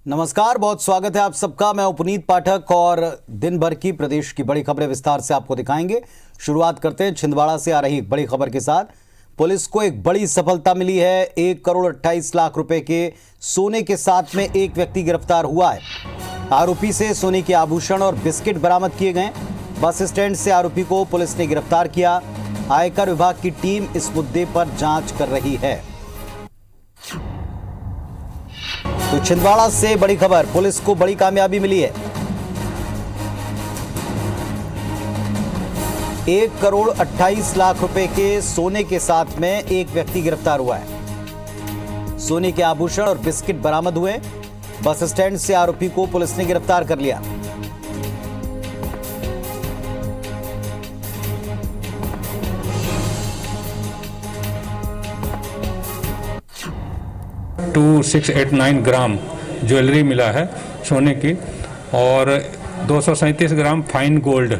नमस्कार, बहुत स्वागत है आप सबका। मैं उपनीत पाठक और दिन भर की प्रदेश की बड़ी खबरें विस्तार से आपको दिखाएंगे। शुरुआत करते हैं छिंदवाड़ा से आ रही एक बड़ी खबर के साथ। पुलिस को एक बड़ी सफलता मिली है। 1,28,00,000 रुपए के सोने के साथ में एक व्यक्ति गिरफ्तार हुआ है। आरोपी से सोने के आभूषण और बिस्किट बरामद किए गए। बस स्टैंड से आरोपी को पुलिस ने गिरफ्तार किया। आयकर विभाग की टीम इस मुद्दे पर जांच कर रही है। तो छिंदवाड़ा से बड़ी खबर, पुलिस को बड़ी कामयाबी मिली है। 1,28,00,000 रुपए के सोने के साथ में एक व्यक्ति गिरफ्तार हुआ है। सोने के आभूषण और बिस्किट बरामद हुए। बस स्टैंड से आरोपी को पुलिस ने गिरफ्तार कर लिया। $2,689 ग्राम ज्वेलरी मिला है सोने की और 237 ग्राम फाइन गोल्ड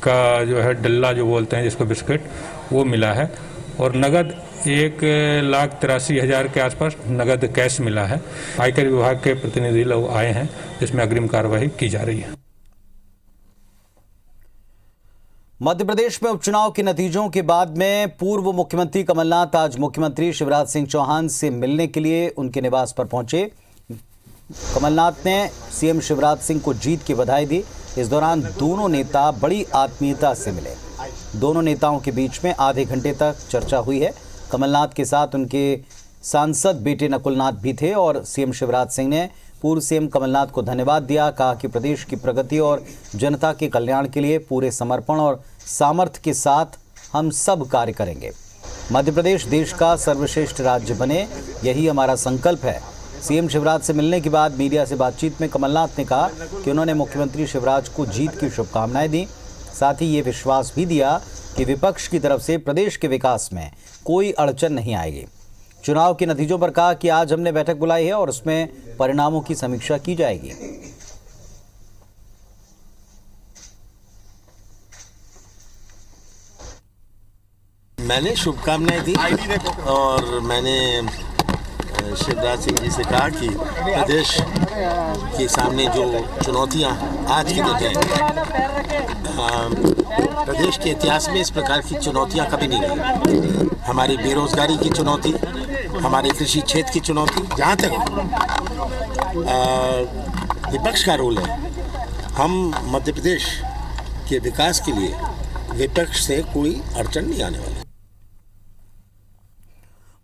का जो है डल्ला जो बोलते हैं जिसको बिस्किट, वो मिला है और नगद 1,83,000 के आसपास नगद कैश मिला है। आयकर विभाग के प्रतिनिधि लोग आए हैं, जिसमें अग्रिम कार्रवाई की जा रही है। मध्य प्रदेश में उपचुनाव के नतीजों के बाद में पूर्व मुख्यमंत्री कमलनाथ आज मुख्यमंत्री शिवराज सिंह चौहान से मिलने के लिए उनके निवास पर पहुंचे। कमलनाथ ने सीएम शिवराज सिंह को जीत की बधाई दी। इस दौरान दोनों नेता बड़ी आत्मीयता से मिले। दोनों नेताओं के बीच में आधे घंटे तक चर्चा हुई है। कमलनाथ के साथ उनके सांसद बेटे नकुलनाथ भी थे और सीएम शिवराज सिंह ने पूर्व सीएम कमलनाथ को धन्यवाद दिया। कहा कि प्रदेश की प्रगति और जनता के कल्याण के लिए पूरे समर्पण और सामर्थ्य के साथ हम सब कार्य करेंगे। मध्य प्रदेश देश का सर्वश्रेष्ठ राज्य बने, यही हमारा संकल्प है। सीएम शिवराज से मिलने के बाद मीडिया से बातचीत में कमलनाथ ने कहा कि उन्होंने मुख्यमंत्री शिवराज को जीत की शुभकामनाएं दी। साथ ही ये विश्वास भी दिया कि विपक्ष की तरफ से प्रदेश के विकास में कोई अड़चन नहीं आएगी। चुनाव के नतीजों पर कहा कि आज हमने बैठक बुलाई है और उसमें परिणामों की समीक्षा की जाएगी। मैंने शुभकामनाएं दी और मैंने शिवराज सिंह जी से कहा कि प्रदेश के सामने जो चुनौतियां आज की डेट है, प्रदेश के इतिहास में इस प्रकार की चुनौतियां कभी नहीं रही। हमारी बेरोजगारी की चुनौती, हमारे कृषि क्षेत्र की चुनौती, जहाँ तक विपक्ष का रोल है, हम मध्य प्रदेश के विकास के लिए विपक्ष से कोई अड़चन नहीं आने वाली।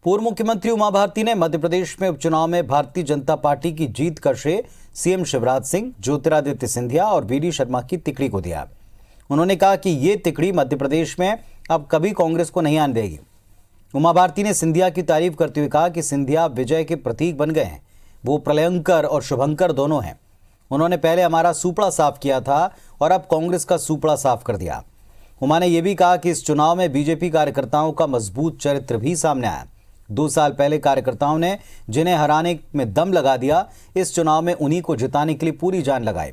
पूर्व मुख्यमंत्री उमा भारती ने मध्य प्रदेश में उपचुनाव में भारतीय जनता पार्टी की जीत का श्रेय सीएम शिवराज सिंह, ज्योतिरादित्य सिंधिया और वीडी शर्मा की तिकड़ी को दिया। उन्होंने कहा कि ये तिकड़ी मध्य प्रदेश में अब कभी कांग्रेस को नहीं आने देगी। उमा भारती ने सिंधिया की तारीफ करते हुए कहा कि सिंधिया विजय के प्रतीक बन गए हैं। वो प्रलयंकर और शुभंकर दोनों हैं। उन्होंने पहले हमारा सुपड़ा साफ किया था और अब कांग्रेस का सुपड़ा साफ कर दिया। उमा ने यह भी कहा कि इस चुनाव में बीजेपी कार्यकर्ताओं का मजबूत चरित्र भी सामने आया। 2 साल पहले कार्यकर्ताओं ने जिन्हें हराने में दम लगा दिया, इस चुनाव में उन्हीं को जिताने के लिए पूरी जान लगाई।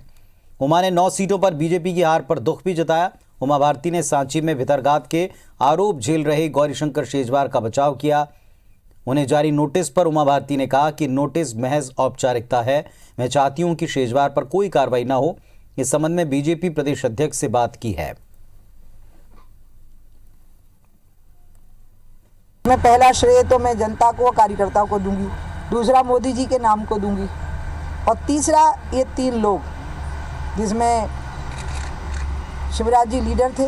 उमा ने 9 सीटों पर बीजेपी की हार पर दुख भी जताया। उमा भारती ने सांची में भितरघात के आरोप झेल रहे गौरीशंकर शेजवार का बचाव किया। उन्हें जारी नोटिस पर उमा भारती ने कहा कि नोटिस महज औपचारिकता है। मैं चाहती हूं कि शेजवार पर कोई कार्रवाई न हो। इस संबंध में बीजेपी प्रदेश अध्यक्ष से बात की है। मैं पहला श्रेय तो मैं जनता को, कार्यकर्ताओं को दूंगी, दूसरा मोदी जी के नाम को दूंगी और तीसरा ये 3 लोग, जिसमें शिवराज जी लीडर थे,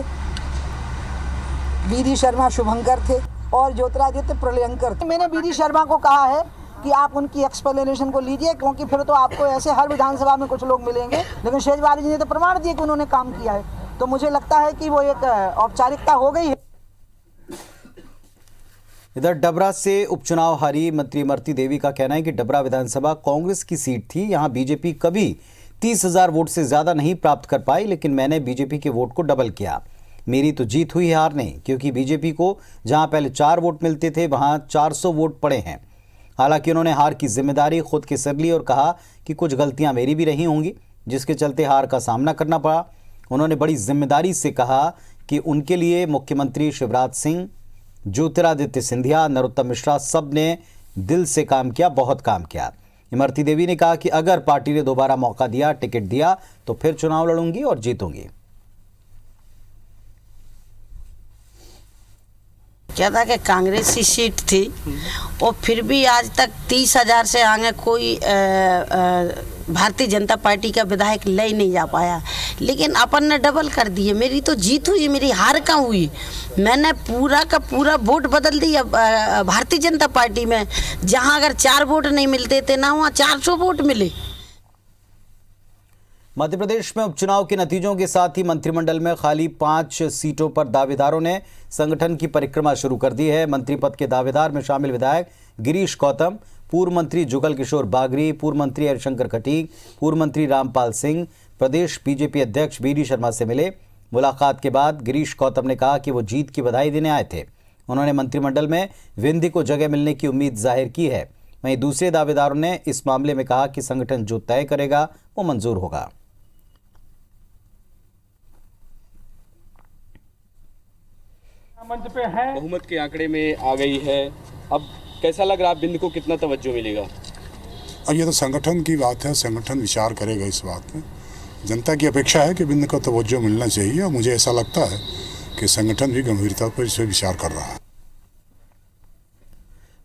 वीडी शर्मा शुभंकर थे और ज्योतिरादित्य प्रलयंकर थे। मैंने वीडी शर्मा को कहा है कि आप उनकी एक्सप्लेनेशन को लीजिए, क्योंकि फिर तो आपको ऐसे हर विधानसभा में कुछ लोग मिलेंगे, लेकिन शेजवार जी ने तो प्रमाण दिए कि उन्होंने काम किया है। तो मुझे लगता है कि वो एक औपचारिकता हो गई है। इधर डबरा से उपचुनाव हारी मंत्री इमरती देवी का कहना है कि डबरा विधानसभा कांग्रेस की सीट थी। यहां बीजेपी कभी 30,000 वोट से ज्यादा नहीं प्राप्त कर पाई, लेकिन मैंने बीजेपी के वोट को डबल किया। मेरी तो जीत हुई, हार नहीं, क्योंकि बीजेपी को जहां पहले 4 वोट मिलते थे वहां 400 वोट पड़े हैं। हालांकि उन्होंने हार की जिम्मेदारी खुद के सिर ली और कहा कि कुछ गलतियां मेरी भी रही होंगी, जिसके चलते हार का सामना करना पड़ा। उन्होंने बड़ी जिम्मेदारी से कहा कि उनके लिए मुख्यमंत्री शिवराज सिंह, ज्योतिरादित्य सिंधिया, नरोत्तम मिश्रा सब ने दिल से काम किया, बहुत काम किया। इमरती देवी ने कहा कि अगर पार्टी ने दोबारा मौका दिया, टिकट दिया, तो फिर चुनाव लड़ूंगी और जीतूंगी। क्या था कि कांग्रेस की सीट थी और फिर भी आज तक 30,000 से आगे कोई भारतीय जनता पार्टी का विधायक ले ही नहीं जा पाया, लेकिन अपन ने डबल कर दिए। मेरी तो जीत हुई, मेरी हार कहाँ हुई? मैंने पूरा का पूरा वोट बदल दिया भारतीय जनता पार्टी में। जहां अगर 4 वोट नहीं मिलते थे ना, वहाँ 400 वोट मिले। मध्य प्रदेश में उपचुनाव के नतीजों के साथ ही मंत्रिमंडल में खाली 5 सीटों पर दावेदारों ने संगठन की परिक्रमा शुरू कर दी है। मंत्री पद के दावेदार में शामिल विधायक गिरीश गौतम, पूर्व मंत्री जुगल किशोर बागरी, पूर्व मंत्री हरिशंकर खटीक, पूर्व मंत्री रामपाल सिंह प्रदेश बीजेपी अध्यक्ष बीडी शर्मा से मिले। मुलाकात के बाद गिरीश गौतम ने कहा कि वो जीत की बधाई देने आए थे। उन्होंने मंत्रिमंडल में विंध्य को जगह मिलने की उम्मीद जाहिर की है। वहीं दूसरे दावेदारों ने इस मामले में कहा कि संगठन जो तय करेगा वो मंजूर होगा। मंच पे है, बहुमत के आंकड़े में आ गई है। अब कैसा लग रहा है, बिंद को कितना तवज्जो मिलेगा? अब ये तो संगठन की बात है, संगठन विचार करेगा इस बात में। जनता की अपेक्षा है कि बिंद को तवज्जो मिलना चाहिए और मुझे ऐसा लगता है कि संगठन भी गंभीरता पर इस पर विचार कर रहा है।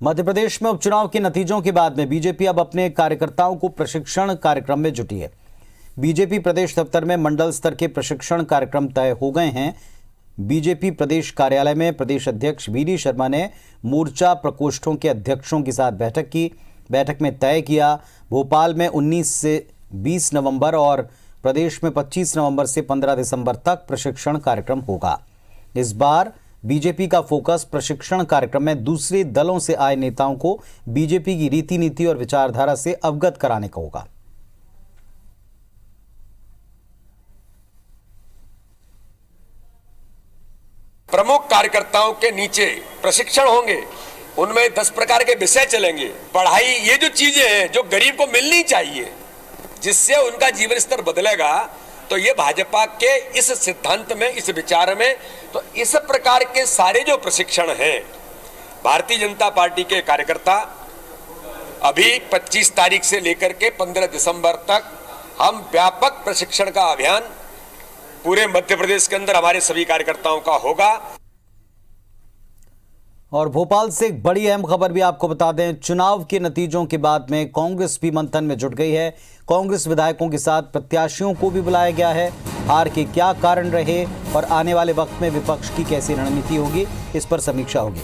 मध्य प्रदेश में उपचुनाव के नतीजों के बाद में बीजेपी अब अपने कार्यकर्ताओं को प्रशिक्षण कार्यक्रम में जुटी है। बीजेपी प्रदेश दफ्तर में मंडल स्तर के प्रशिक्षण कार्यक्रम तय हो गए हैं। बीजेपी प्रदेश कार्यालय में प्रदेश अध्यक्ष बीडी शर्मा ने मोर्चा प्रकोष्ठों के अध्यक्षों के साथ बैठक की। बैठक में तय किया भोपाल में 19 से 20 नवंबर और प्रदेश में 25 नवंबर से 15 दिसंबर तक प्रशिक्षण कार्यक्रम होगा। इस बार बीजेपी का फोकस प्रशिक्षण कार्यक्रम में दूसरे दलों से आए नेताओं को बीजेपी की रीति नीति और विचारधारा से अवगत कराने का होगा। प्रमुख कार्यकर्ताओं के नीचे प्रशिक्षण होंगे, उनमें 10 प्रकार के विषय चलेंगे। पढ़ाई, ये जो चीजें हैं जो गरीब को मिलनी चाहिए, जिससे उनका जीवन स्तर बदलेगा, तो ये भाजपा के इस सिद्धांत में, इस विचार में, तो इस प्रकार के सारे जो प्रशिक्षण हैं, भारतीय जनता पार्टी के कार्यकर्ता अभी 25 तारीख से लेकर के 15 दिसंबर तक हम व्यापक प्रशिक्षण का अभियान पूरे मध्य प्रदेश के अंदर हमारे सभी कार्यकर्ताओं का होगा। और भोपाल से एक बड़ी अहम खबर भी आपको बता दें, चुनाव के नतीजों के बाद में कांग्रेस भी मंथन में जुट गई है। कांग्रेस विधायकों के साथ प्रत्याशियों को भी बुलाया गया है। हार के क्या कारण रहे और आने वाले वक्त में विपक्ष की कैसी रणनीति होगी, इस पर समीक्षा होगी।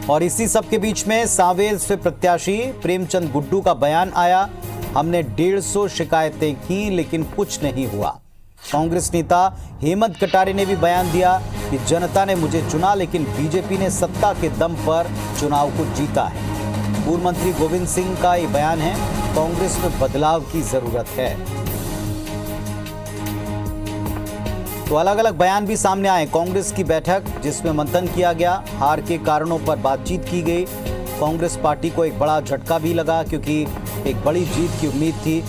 और इसी सब के बीच में सांवेर से प्रत्याशी प्रेमचंद गुड्डू का बयान आया, हमने 150 शिकायतें की लेकिन कुछ नहीं हुआ। कांग्रेस नेता हेमंत कटारे ने भी बयान दिया कि जनता ने मुझे चुना लेकिन बीजेपी ने सत्ता के दम पर चुनाव को जीता है। पूर्व मंत्री गोविंद सिंह का ये बयान है, कांग्रेस में बदलाव की जरूरत है। तो अलग अलग बयान भी सामने आए। कांग्रेस की बैठक जिसमें मंथन किया गया, हार के कारणों पर बातचीत की गई। कांग्रेस पार्टी को एक बड़ा झटका भी लगा क्योंकि एक बड़ी जीत की उम्मीद थी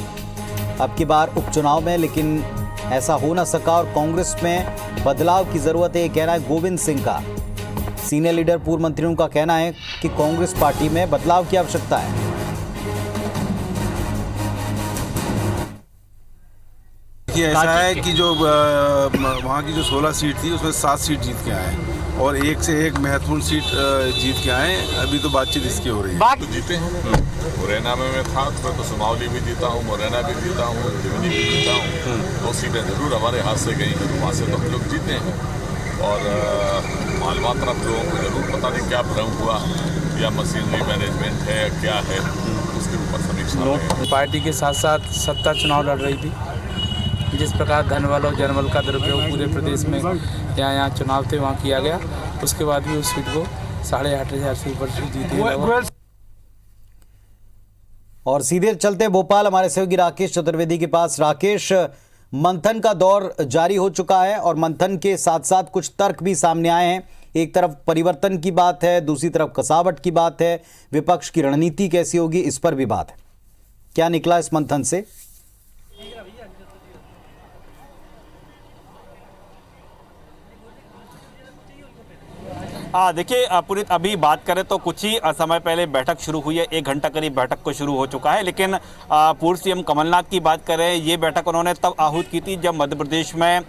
अब की बार उपचुनाव में, लेकिन ऐसा हो ना सका और कांग्रेस में बदलाव की जरूरत है, कहना है गोविंद सिंह का। सीनियर लीडर पूर्व मंत्रियों का कहना है कि कांग्रेस पार्टी में बदलाव की आवश्यकता है। ये ऐसा है कि जो वहाँ की जो 16 सीट थी उसमें 7 सीट जीत के आए और एक से एक महत्वपूर्ण सीट जीत के आए। अभी तो बातचीत इसकी हो रही है। तो जीते हैं। मुरैना में मैं था तो सुमावली भी जीता हूँ, मुरैना भी जीता हूँ, दिवनी भी जीता हूँ। 2 सीटें जरूर हमारे हाथ से गई हैं, तो वहाँ से तो हम लोग जीते हैं। और मालवा तरफ लोगों को जरूर पता नहीं क्या भ्रम हुआ या मशीनरी मैनेजमेंट है या क्या है, उसके ऊपर समीक्षा। पार्टी के साथ साथ सत्ता चुनाव लड़ रही थी। जिस प्रकार धनबल और जनबल का दुरुपयोग पूरे प्रदेश में यहाँ चुनाव थे वहाँ किया गया, उसके बाद भी उस सीट को 8,500 से ऊपर जीती। और सीधे चलते भोपाल हमारे सहयोगी राकेश चतुर्वेदी के पास। राकेश, मंथन का दौर जारी हो चुका है और मंथन के साथ साथ कुछ तर्क भी सामने आए हैं। एक तरफ परिवर्तन की बात है, दूसरी तरफ कसावट की बात है, विपक्ष की रणनीति कैसी होगी इस पर भी बात है। क्या निकला इस मंथन से? देखिए पुनीत, अभी बात करें तो कुछ ही समय पहले बैठक शुरू हुई है, 1 घंटा करीब बैठक को शुरू हो चुका है। लेकिन पूर्व सीएम कमलनाथ की बात करें, ये बैठक उन्होंने तब आहूत की थी जब मध्य प्रदेश में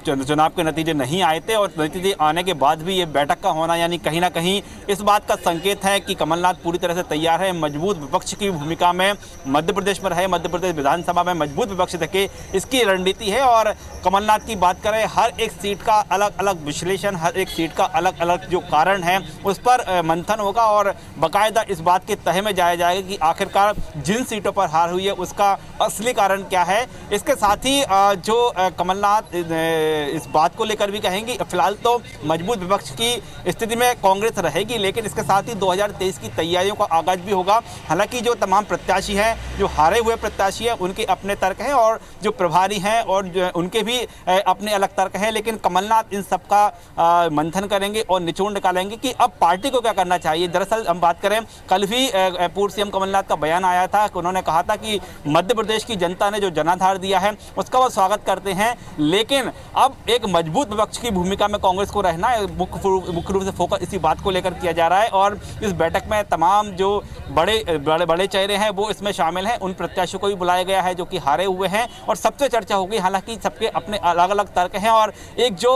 चुनाव के नतीजे नहीं आए थे, और नतीजे आने के बाद भी ये बैठक का होना यानी कहीं ना कहीं इस बात का संकेत है कि कमलनाथ पूरी तरह से तैयार है मजबूत विपक्ष की भूमिका में मध्य प्रदेश में रहे, मध्य प्रदेश विधानसभा में मजबूत विपक्ष देखे, इसकी रणनीति है। और कमलनाथ की बात करें, हर एक सीट का अलग अलग विश्लेषण, हर एक सीट का अलग अलग जो कारण है उस पर मंथन होगा और बाकायदा इस बात के तह में जाया जाएगा कि आखिरकार जिन सीटों पर हार हुई है उसका असली कारण क्या है। इसके साथ ही जो कमलनाथ इस बात को लेकर भी कहेंगे, फिलहाल तो मजबूत विपक्ष की स्थिति में कांग्रेस रहेगी, लेकिन इसके साथ ही 2023 की तैयारियों का आगाज भी होगा। हालांकि जो तमाम प्रत्याशी हैं, जो हारे हुए प्रत्याशी हैं, उनके अपने तर्क हैं और जो प्रभारी हैं और उनके भी अपने अलग तर्क हैं, लेकिन कमलनाथ इन सबका मंथन करेंगे और निचोड़ निकालेंगे कि अब पार्टी को क्या करना चाहिए। दरअसल हम बात करें, कल भी पूर्व सीएम कमलनाथ का बयान आया था कि उन्होंने कहा था कि मध्य प्रदेश की जनता ने जो जनाधार दिया है उसका वो स्वागत करते हैं, लेकिन अब एक मजबूत विपक्ष की भूमिका में कांग्रेस को रहना है। मुख्य रूप से फोकस इसी बात को लेकर किया जा रहा है और इस बैठक में तमाम जो बड़े चेहरे हैं वो इसमें शामिल हैं। उन प्रत्याशियों को भी बुलाया गया है जो कि हारे हुए हैं और सबसे चर्चा होगी। हालांकि सबके अपने अलग अलग तर्क हैं और एक जो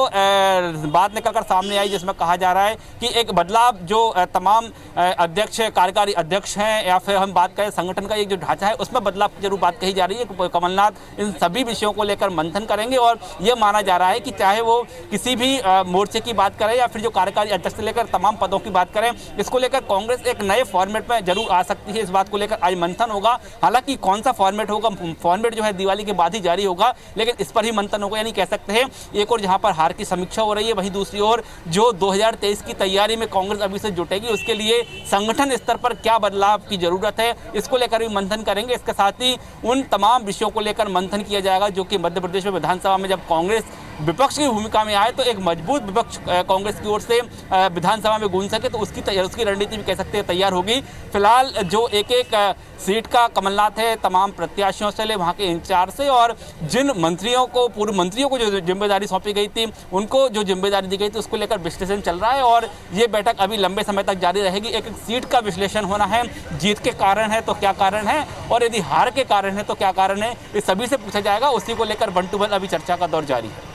बात निकलकर सामने आई जिसमें कहा जा रहा है कि एक बदलाव जो तमाम अध्यक्ष, कार्यकारी अध्यक्ष हैं या फिर हम बात करें संगठन का एक जो ढांचा है उसमें बदलाव की जरूर बात कही जा रही है। कमलनाथ इन सभी विषयों को लेकर मंथन करेंगे और ये माना जा रहा है कि चाहे वो किसी भी मोर्चे की बात करें या फिर जो कार्यकारी अध्यक्ष से लेकर तमाम पदों की बात करें, इसको लेकर कांग्रेस एक नए फॉर्मेट में जरूर आ सकती है। इस बात को लेकर आज मंथन होगा। हालांकि कौन सा फॉर्मेट होगा, फॉर्मेट जो है दिवाली के बाद ही जारी होगा, लेकिन इस पर ही मंथन होगा। यानी कह सकते हैं एक और जहां पर हार की समीक्षा हो रही है, वहीं दूसरी ओर जो 2023 की तैयारी में कांग्रेस अभी से जुटेगी, उसके लिए संगठन स्तर पर क्या बदलाव की जरूरत है, इसको लेकर भी मंथन करेंगे। इसके साथ ही उन तमाम विषयों को लेकर मंथन किया जाएगा जो कि मध्य प्रदेश में विधानसभा में जब कांग्रेस विपक्ष की भूमिका में आए तो एक मजबूत विपक्ष कांग्रेस की ओर से विधानसभा में गूंज सके, तो उसकी रणनीति भी कह सकते हैं तैयार होगी। फिलहाल जो एक एक सीट का कमलनाथ है, तमाम प्रत्याशियों से ले वहाँ के इंचार्ज से और जिन मंत्रियों को, पूर्व मंत्रियों को जो जिम्मेदारी सौंपी गई थी, उनको जो जिम्मेदारी दी गई थी, उसको लेकर विश्लेषण चल रहा है और ये बैठक अभी लंबे समय तक जारी रहेगी। एक एक सीट का विश्लेषण होना है, जीत के कारण है तो क्या कारण है और यदि हार के कारण है तो क्या कारण है, इस सभी से पूछा जाएगा। उसी को लेकर 1 to 1 अभी चर्चा का दौर जारी है।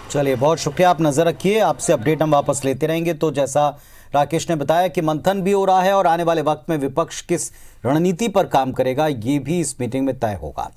चलिए, बहुत शुक्रिया, आप नजर रखिए, आपसे अपडेट हम वापस लेते रहेंगे। तो जैसा राकेश ने बताया कि मंथन भी हो रहा है और आने वाले वक्त में विपक्ष किस रणनीति पर काम करेगा ये भी इस मीटिंग में तय होगा।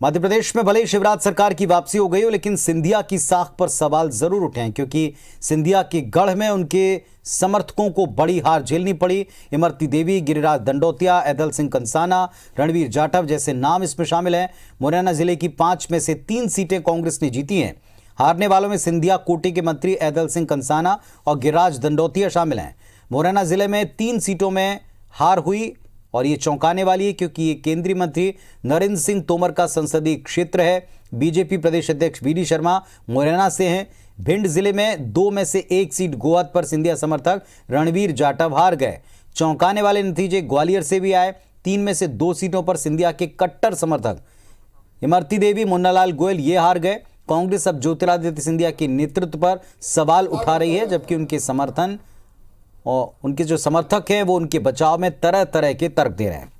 मध्य प्रदेश में भले ही शिवराज सरकार की वापसी हो गई हो, लेकिन सिंधिया की साख पर सवाल जरूर उठे हैं, क्योंकि सिंधिया के गढ़ में उनके समर्थकों को बड़ी हार झेलनी पड़ी। इमरती देवी, गिरिराज दंडोतिया, ऐदल सिंह कंसाना, रणवीर जाटव जैसे नाम इसमें शामिल हैं। मुरैना जिले की 5 में से 3 सीटें कांग्रेस ने जीती हैं। हारने वालों में सिंधिया कोटी के मंत्री ऐदल सिंह कंसाना और गिरिराज दंडोतिया शामिल हैं। मुरैना जिले में 3 सीटों में हार हुई और ये चौंकाने वाली है, क्योंकि ये केंद्रीय मंत्री नरेंद्र सिंह तोमर का संसदीय क्षेत्र है। बीजेपी प्रदेश अध्यक्ष वीडी शर्मा मुरैना से हैं। भिंड जिले में 2 में से 1 सीट गोहद पर सिंधिया समर्थक रणवीर जाटव हार गए। चौंकाने वाले नतीजे ग्वालियर से भी आए। 3 में से 2 सीटों पर सिंधिया के कट्टर समर्थक इमरती देवी, मुन्नालाल गोयल ये हार गए। कांग्रेस अब ज्योतिरादित्य सिंधिया के नेतृत्व पर सवाल उठा रही है, जबकि उनके समर्थन और उनके जो समर्थक हैं वो उनके बचाव में तरह तरह के तर्क दे रहे हैं।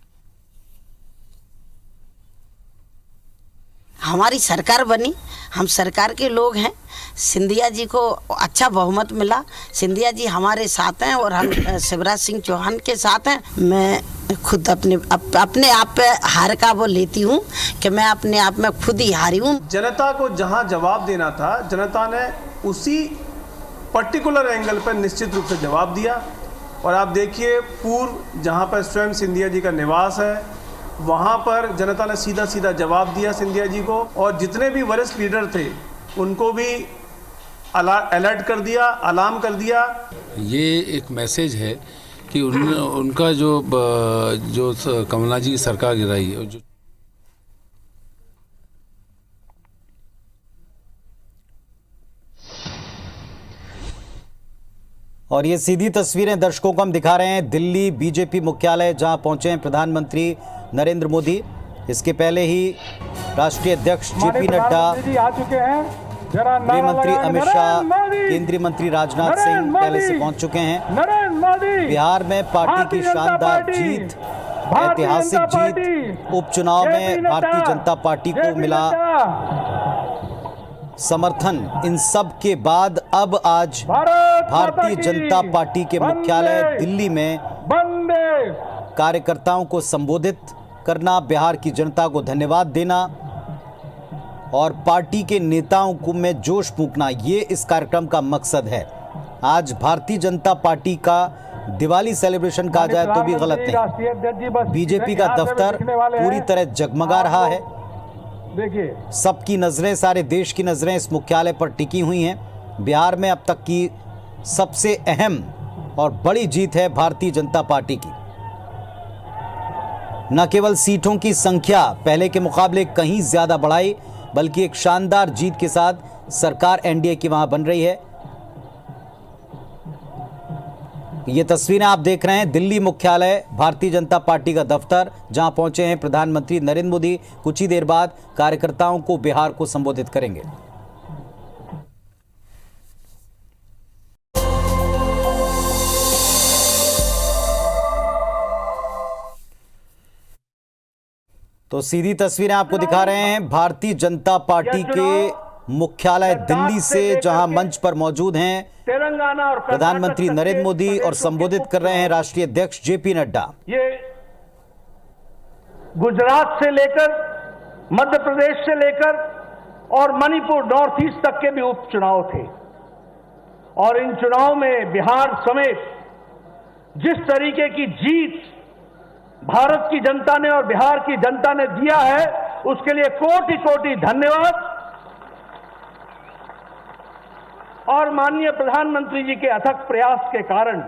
हमारी सरकार बनी, हम सरकार के लोग हैं। सिंधिया जी को अच्छा बहुमत मिला, सिंधिया जी हमारे साथ हैं और हम शिवराज सिंह चौहान के साथ हैं। मैं खुद अपने आप पे हार का वो लेती हूँ कि मैं अपने आप में खुद ही हारी हूँ। जनता को जहाँ जवाब देना था, जनता ने उसी पर्टिकुलर एंगल पर निश्चित रूप से जवाब दिया। और आप देखिए, पूर्व जहाँ पर स्वयं सिंधिया जी का निवास है, वहाँ पर जनता ने सीधा सीधा जवाब दिया सिंधिया जी को, और जितने भी वरिष्ठ लीडर थे उनको भी अलर्ट कर दिया, अलार्म कर दिया। ये एक मैसेज है कि उनका जो कमलनाथ जी की सरकार गिराई है, जो और ये सीधी तस्वीरें दर्शकों को हम दिखा रहे हैं दिल्ली बीजेपी मुख्यालय, जहां पहुंचे हैं प्रधानमंत्री नरेंद्र मोदी। इसके पहले ही राष्ट्रीय अध्यक्ष जेपी नड्डा आ चुके हैं गृह मंत्री अमित शाह, केंद्रीय मंत्री राजनाथ सिंह पहले से पहुंच चुके हैं। बिहार में पार्टी की शानदार जीत, ऐतिहासिक जीत। उपचुनाव में भारतीय जनता पार्टी को मिला समर्थन। इन सब के बाद अब आज भारतीय जनता पार्टी के मुख्यालय दिल्ली में कार्यकर्ताओं को संबोधित करना, बिहार की जनता को धन्यवाद देना और पार्टी के नेताओं को में जोश फूंकना, ये इस कार्यक्रम का मकसद है। आज भारतीय जनता पार्टी का दिवाली सेलिब्रेशन कहा जाए तो भी गलत नहीं। बीजेपी का दफ्तर पूरी तरह जगमगा रहा है। देखिए, सबकी नजरें, सारे देश की नजरें इस मुख्यालय पर टिकी हुई हैं। बिहार में अब तक की सबसे अहम और बड़ी जीत है भारतीय जनता पार्टी की। न केवल सीटों की संख्या पहले के मुकाबले कहीं ज्यादा बढ़ाई, बल्कि एक शानदार जीत के साथ सरकार एनडीए की वहां बन रही है। ये तस्वीरें आप देख रहे हैं दिल्ली मुख्यालय भारतीय जनता पार्टी का दफ्तर, जहां पहुंचे हैं प्रधानमंत्री नरेंद्र मोदी। कुछ ही देर बाद कार्यकर्ताओं को बिहार को संबोधित करेंगे। तो सीधी तस्वीरें आपको दिखा रहे हैं भारतीय जनता पार्टी के मुख्यालय दिल्ली से, जहां मंच पर मौजूद हैं तेलंगाना और प्रधानमंत्री नरेंद्र मोदी और संबोधित कर रहे हैं राष्ट्रीय अध्यक्ष जेपी नड्डा। ये गुजरात से लेकर मध्य प्रदेश से लेकर और मणिपुर नॉर्थ ईस्ट तक के भी उपचुनाव थे, और इन चुनाव में बिहार समेत जिस तरीके की जीत भारत की जनता ने और बिहार की जनता ने दिया है, उसके लिए कोटि कोटि धन्यवाद। और माननीय प्रधानमंत्री जी के अथक प्रयास के कारण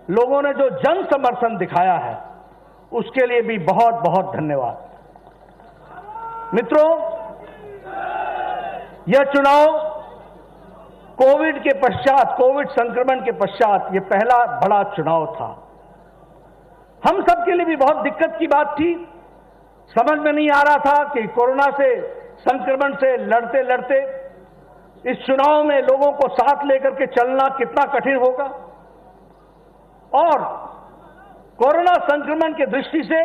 लोगों ने जो जन समर्थन दिखाया है, उसके लिए भी बहुत बहुत धन्यवाद। मित्रों, यह चुनाव कोविड के पश्चात, कोविड संक्रमण के पश्चात ये पहला बड़ा चुनाव था। हम सब के लिए भी बहुत दिक्कत की बात थी। समझ में नहीं आ रहा था कि कोरोना से, संक्रमण से लड़ते लड़ते इस चुनाव में लोगों को साथ लेकर के चलना कितना कठिन होगा, और कोरोना संक्रमण की दृष्टि से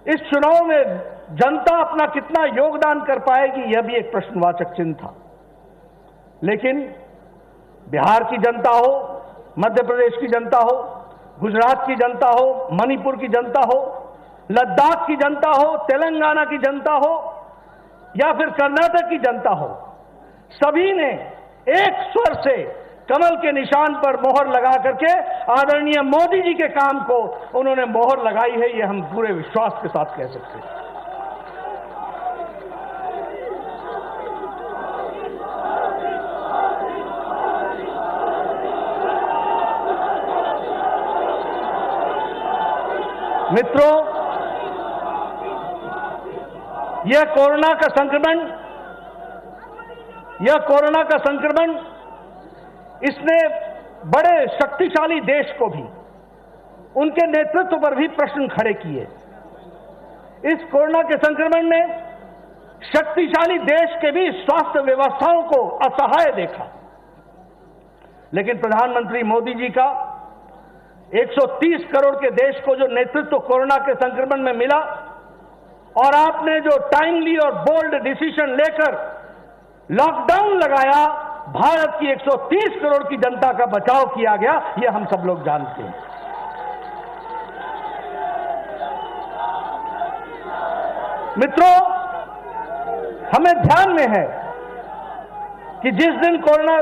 इस चुनाव में जनता अपना कितना योगदान कर पाएगी, यह भी एक प्रश्नवाचक चिन्ह था। लेकिन बिहार की जनता हो, मध्य प्रदेश की जनता हो, गुजरात की जनता हो, मणिपुर की जनता हो, लद्दाख की जनता हो, तेलंगाना की जनता हो या फिर कर्नाटक की जनता हो, सभी ने एक स्वर से कमल के निशान पर मोहर लगा करके आदरणीय मोदी जी के काम को उन्होंने मोहर लगाई है, ये हम पूरे विश्वास के साथ कह सकते हैं। मित्रों, यह कोरोना का संक्रमण इसने बड़े शक्तिशाली देश को भी, उनके नेतृत्व पर भी प्रश्न खड़े किए। इस कोरोना के संक्रमण ने शक्तिशाली देश के भी स्वास्थ्य व्यवस्थाओं को असहाय देखा। लेकिन प्रधानमंत्री मोदी जी का 130 करोड़ के देश को जो नेतृत्व कोरोना के संक्रमण में मिला, और आपने जो टाइमली और बोल्ड डिसीजन लेकर लॉकडाउन लगाया, भारत की 130 करोड़ की जनता का बचाव किया गया, यह हम सब लोग जानते हैं। मित्रों, हमें ध्यान में है कि जिस दिन कोरोना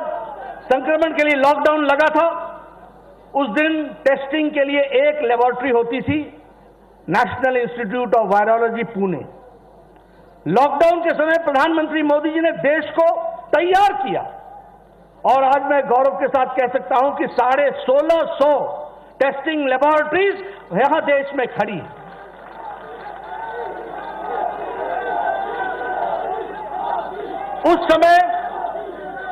संक्रमण के लिए लॉकडाउन लगा था, उस दिन टेस्टिंग के लिए एक लेबोरेटरी होती थी, national institute of virology Pune. Lockdown के समय प्रधानमंत्री मोदी जी ने देश को तैयार किया, और आज मैं गौरव के साथ कह सकता हूं कि 1650 टेस्टिंग लेबोरेटरीज यहां देश में खड़ी हैं। उस समय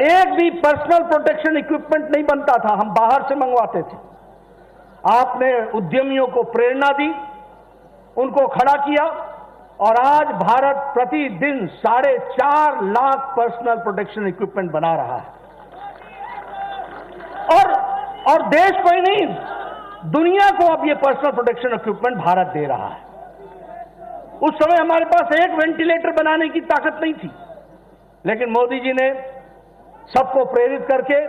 एक भी पर्सनल प्रोटेक्शन इक्विपमेंट नहीं बनता था, हम बाहर से मंगवाते थे। आपने उद्यमियों को प्रेरणा दी, उनको खड़ा किया, और आज भारत प्रतिदिन 4.5 लाख पर्सनल प्रोटेक्शन इक्विपमेंट बना रहा है। और देश को ही नहीं, दुनिया को अब ये पर्सनल प्रोटेक्शन इक्विपमेंट भारत दे रहा है। उस समय हमारे पास एक वेंटिलेटर बनाने की ताकत नहीं थी, लेकिन मोदी जी ने सबको प्रेरित करके।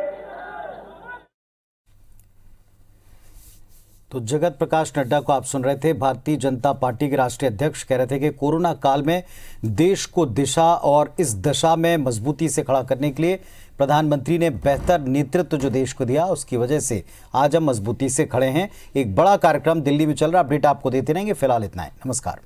तो जगत प्रकाश नड्डा को आप सुन रहे थे। भारतीय जनता पार्टी के राष्ट्रीय अध्यक्ष कह रहे थे कि कोरोना काल में देश को दिशा और इस दशा में मजबूती से खड़ा करने के लिए प्रधानमंत्री ने बेहतर नेतृत्व जो देश को दिया, उसकी वजह से आज हम मजबूती से खड़े हैं। एक बड़ा कार्यक्रम दिल्ली में चल रहा, अपडेट आपको देते रहेंगे। फिलहाल इतना है, नमस्कार।